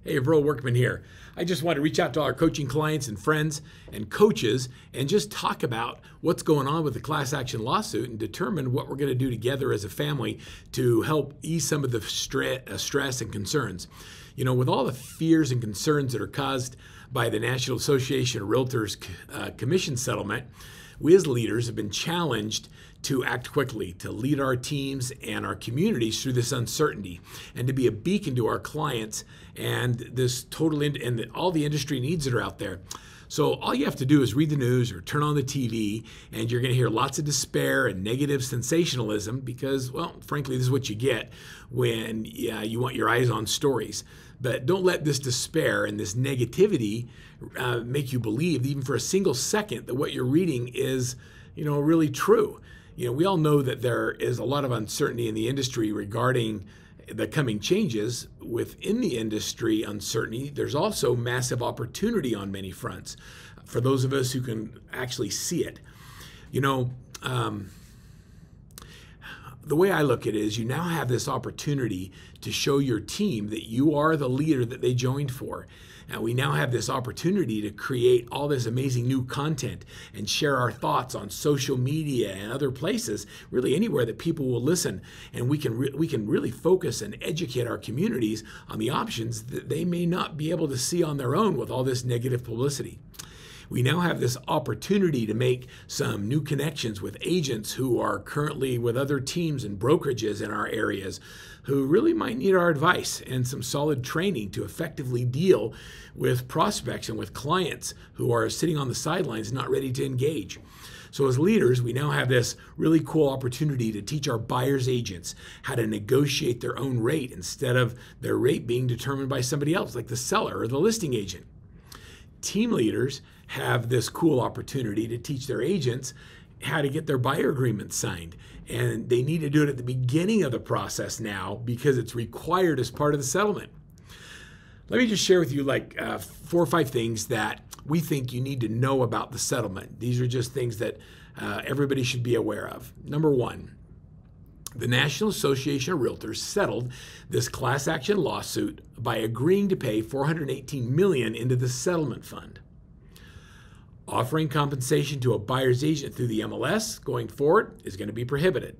Hey, Avril Workman here. I just want to reach out to our coaching clients and friends and coaches and just talk about what's going on with the class action lawsuit and determine what we're going to do together as a family to help ease some of the stress and concerns. You know, with all the fears and concerns that are caused by the National Association of Realtors commission settlement, we as leaders have been challenged to act quickly, to lead our teams and our communities through this uncertainty, and to be a beacon to our clients and this all the industry needs that are out there. So all you have to do is read the news or turn on the TV, and you're going to hear lots of despair and negative sensationalism because, well, frankly, this is what you get when you want your eyes on stories. But don't let this despair and this negativity make you believe, even for a single second, that what you're reading is, really true. We all know that there is a lot of uncertainty in the industry regarding the coming changes. Within the industry uncertainty, there's also massive opportunity on many fronts for those of us who can actually see it. The way I look at it is you now have this opportunity to show your team that you are the leader that they joined for. And we now have this opportunity to create all this amazing new content and share our thoughts on social media and other places, really anywhere that people will listen. And we can really focus and educate our communities on the options that they may not be able to see on their own with all this negative publicity. We now have this opportunity to make some new connections with agents who are currently with other teams and brokerages in our areas who really might need our advice and some solid training to effectively deal with prospects and with clients who are sitting on the sidelines not ready to engage. So as leaders, we now have this really cool opportunity to teach our buyers agents how to negotiate their own rate instead of their rate being determined by somebody else, like the seller or the listing agent. Team leaders have this cool opportunity to teach their agents how to get their buyer agreements signed. And they need to do it at the beginning of the process now because it's required as part of the settlement. Let me just share with you 4 or 5 things that we think you need to know about the settlement. These are just things that everybody should be aware of. Number 1, the National Association of Realtors settled this class action lawsuit by agreeing to pay $418 million into the settlement fund. Offering compensation to a buyer's agent through the MLS going forward is going to be prohibited.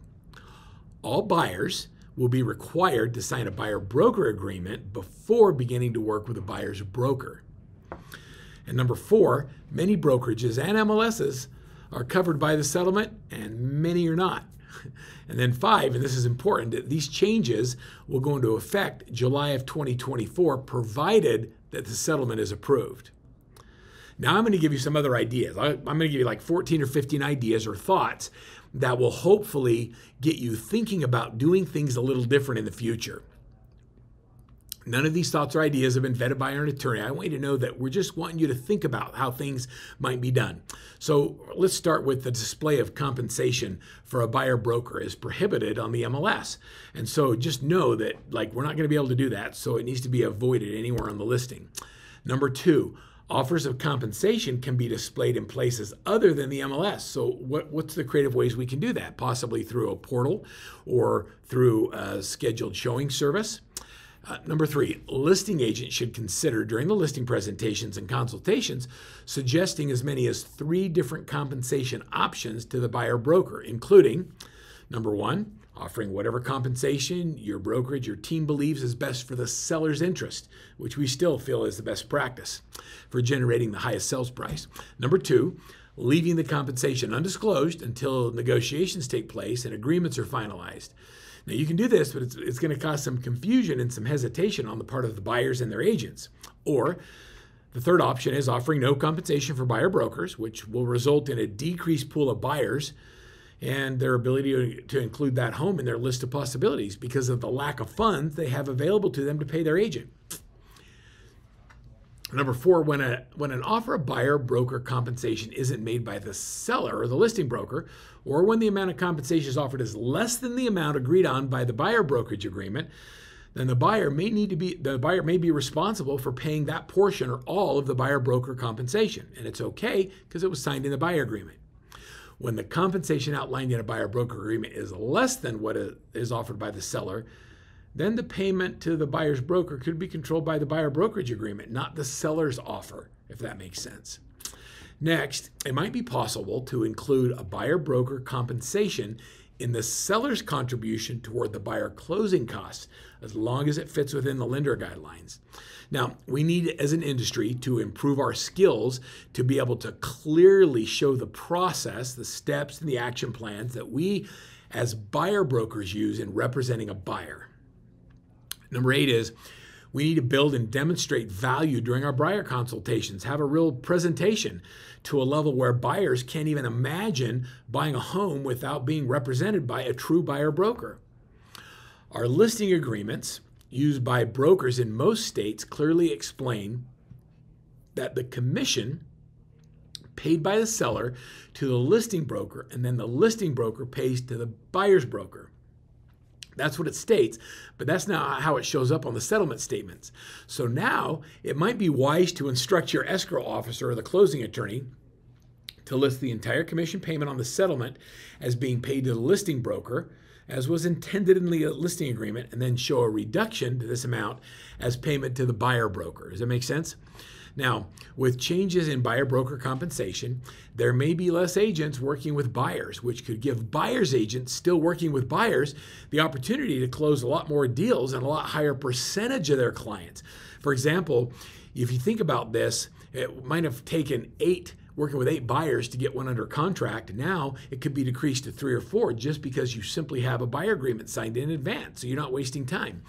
All buyers will be required to sign a buyer-broker agreement before beginning to work with a buyer's broker. And number 4, many brokerages and MLSs are covered by the settlement and many are not. And then 5, and this is important, that these changes will go into effect July of 2024, provided that the settlement is approved. Now I'm going to give you some other ideas. I'm going to give you 14 or 15 ideas or thoughts that will hopefully get you thinking about doing things a little different in the future. None of these thoughts or ideas have been vetted by an attorney. I want you to know that we're just wanting you to think about how things might be done. So let's start with the display of compensation for a buyer broker is prohibited on the MLS. And so just know that we're not going to be able to do that. So it needs to be avoided anywhere on the listing. Number 2, offers of compensation can be displayed in places other than the MLS. So what's the creative ways we can do that? Possibly through a portal or through a scheduled showing service. Number 3, listing agents should consider during the listing presentations and consultations suggesting as many as 3 different compensation options to the buyer broker, including number 1, offering whatever compensation your brokerage, your team believes is best for the seller's interest, which we still feel is the best practice for generating the highest sales price. Number 2, leaving the compensation undisclosed until negotiations take place and agreements are finalized. Now you can do this, but it's going to cause some confusion and some hesitation on the part of the buyers and their agents. Or the third option is offering no compensation for buyer brokers, which will result in a decreased pool of buyers and their ability to include that home in their list of possibilities because of the lack of funds they have available to them to pay their agent. Number 4, when an offer of buyer broker compensation isn't made by the seller or the listing broker, or when the amount of compensation is offered is less than the amount agreed on by the buyer brokerage agreement, then the buyer may be responsible for paying that portion or all of the buyer broker compensation, and it's okay because it was signed in the buyer agreement. When the compensation outlined in a buyer broker agreement is less than what is offered by the seller, then the payment to the buyer's broker could be controlled by the buyer brokerage agreement, not the seller's offer, if that makes sense. Next, it might be possible to include a buyer broker compensation in the seller's contribution toward the buyer closing costs, as long as it fits within the lender guidelines. Now, we need as an industry to improve our skills to be able to clearly show the process, the steps, and the action plans that we as buyer brokers use in representing a buyer. Number 8 is we need to build and demonstrate value during our buyer consultations, have a real presentation to a level where buyers can't even imagine buying a home without being represented by a true buyer broker. Our listing agreements used by brokers in most states clearly explain that the commission paid by the seller to the listing broker, and then the listing broker pays to the buyer's broker. That's what it states, but that's not how it shows up on the settlement statements. So now it might be wise to instruct your escrow officer or the closing attorney to list the entire commission payment on the settlement as being paid to the listing broker, as was intended in the listing agreement, and then show a reduction to this amount as payment to the buyer broker. Does that make sense? Now, with changes in buyer broker compensation, there may be less agents working with buyers, which could give buyers agents still working with buyers the opportunity to close a lot more deals and a lot higher percentage of their clients. For example, if you think about this, it might have taken working with 8 buyers to get one under contract. Now it could be decreased to 3 or 4 just because you simply have a buyer agreement signed in advance, so you're not wasting time.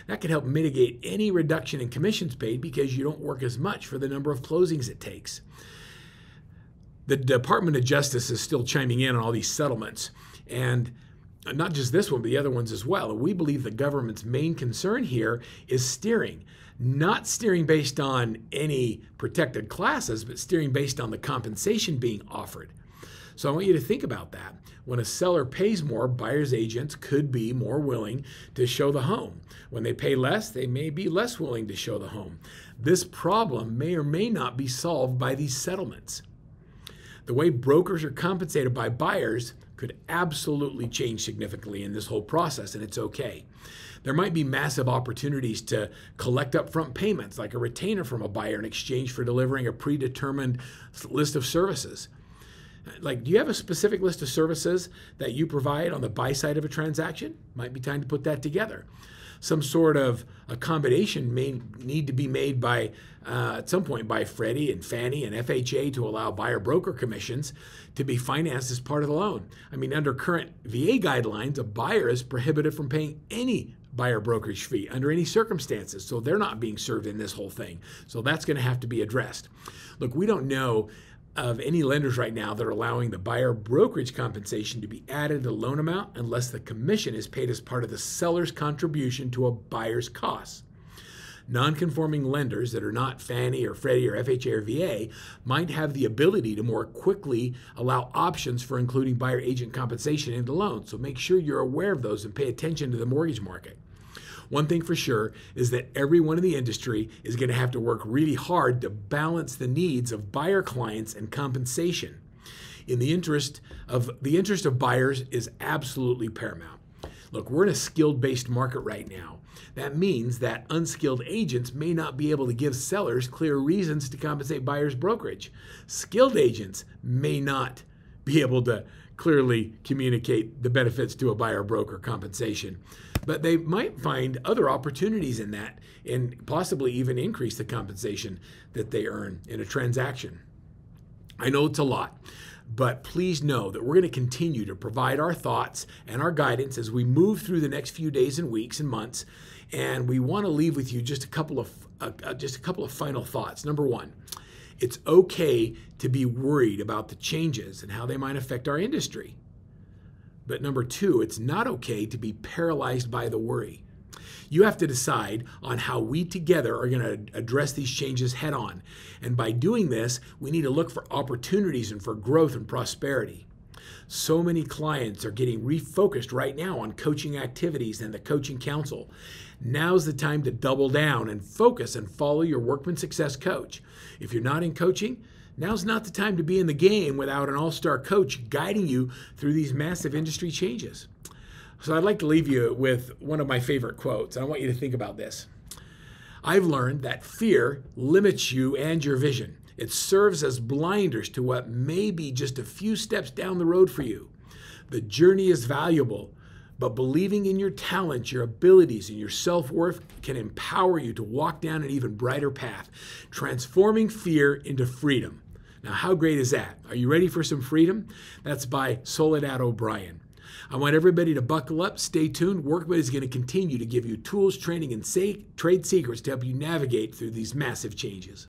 That could help mitigate any reduction in commissions paid because you don't work as much for the number of closings it takes. The Department of Justice is still chiming in on all these settlements, and not just this one, but the other ones as well. And we believe the government's main concern here is steering. Not steering based on any protected classes, but steering based on the compensation being offered. So I want you to think about that. When a seller pays more, buyer's agents could be more willing to show the home. When they pay less, they may be less willing to show the home. This problem may or may not be solved by these settlements. The way brokers are compensated by buyers could absolutely change significantly in this whole process, and it's okay. There might be massive opportunities to collect upfront payments, like a retainer from a buyer in exchange for delivering a predetermined list of services. Like, do you have a specific list of services that you provide on the buy side of a transaction? Might be time to put that together. Some sort of accommodation may need to be made by, at some point, by Freddie and Fannie and FHA to allow buyer broker commissions to be financed as part of the loan. I mean, under current VA guidelines, a buyer is prohibited from paying any buyer brokerage fee under any circumstances. So they're not being served in this whole thing. So that's going to have to be addressed. Look, we don't know of any lenders right now that are allowing the buyer brokerage compensation to be added to the loan amount unless the commission is paid as part of the seller's contribution to a buyer's costs. Non-conforming lenders that are not Fannie or Freddie or FHA or VA might have the ability to more quickly allow options for including buyer agent compensation into loans. So make sure you're aware of those and pay attention to the mortgage market. One thing for sure is that everyone in the industry is going to have to work really hard to balance the needs of buyer clients and compensation. In the interest of buyers is absolutely paramount. Look, we're in a skilled-based market right now. That means that unskilled agents may not be able to give sellers clear reasons to compensate buyers' brokerage. Skilled agents may not be able to clearly communicate the benefits to a buyer broker compensation, but they might find other opportunities in that and possibly even increase the compensation that they earn in a transaction. I know it's a lot, but please know that we're going to continue to provide our thoughts and our guidance as we move through the next few days and weeks and months. And we want to leave with you just a couple of final thoughts. Number one, it's okay to be worried about the changes and how they might affect our industry. But number two, it's not okay to be paralyzed by the worry. You have to decide on how we together are going to address these changes head on. And by doing this, we need to look for opportunities and for growth and prosperity. So many clients are getting refocused right now on coaching activities and the coaching council. Now's the time to double down and focus and follow your Workman Success coach. If you're not in coaching, now's not the time to be in the game without an all-star coach guiding you through these massive industry changes. So I'd like to leave you with one of my favorite quotes. I want you to think about this. I've learned that fear limits you and your vision. It serves as blinders to what may be just a few steps down the road for you. The journey is valuable, but believing in your talents, your abilities, and your self-worth can empower you to walk down an even brighter path, transforming fear into freedom. Now, how great is that? Are you ready for some freedom? That's by Soledad O'Brien. I want everybody to buckle up, stay tuned. Workbuddy is going to continue to give you tools, training, and trade secrets to help you navigate through these massive changes.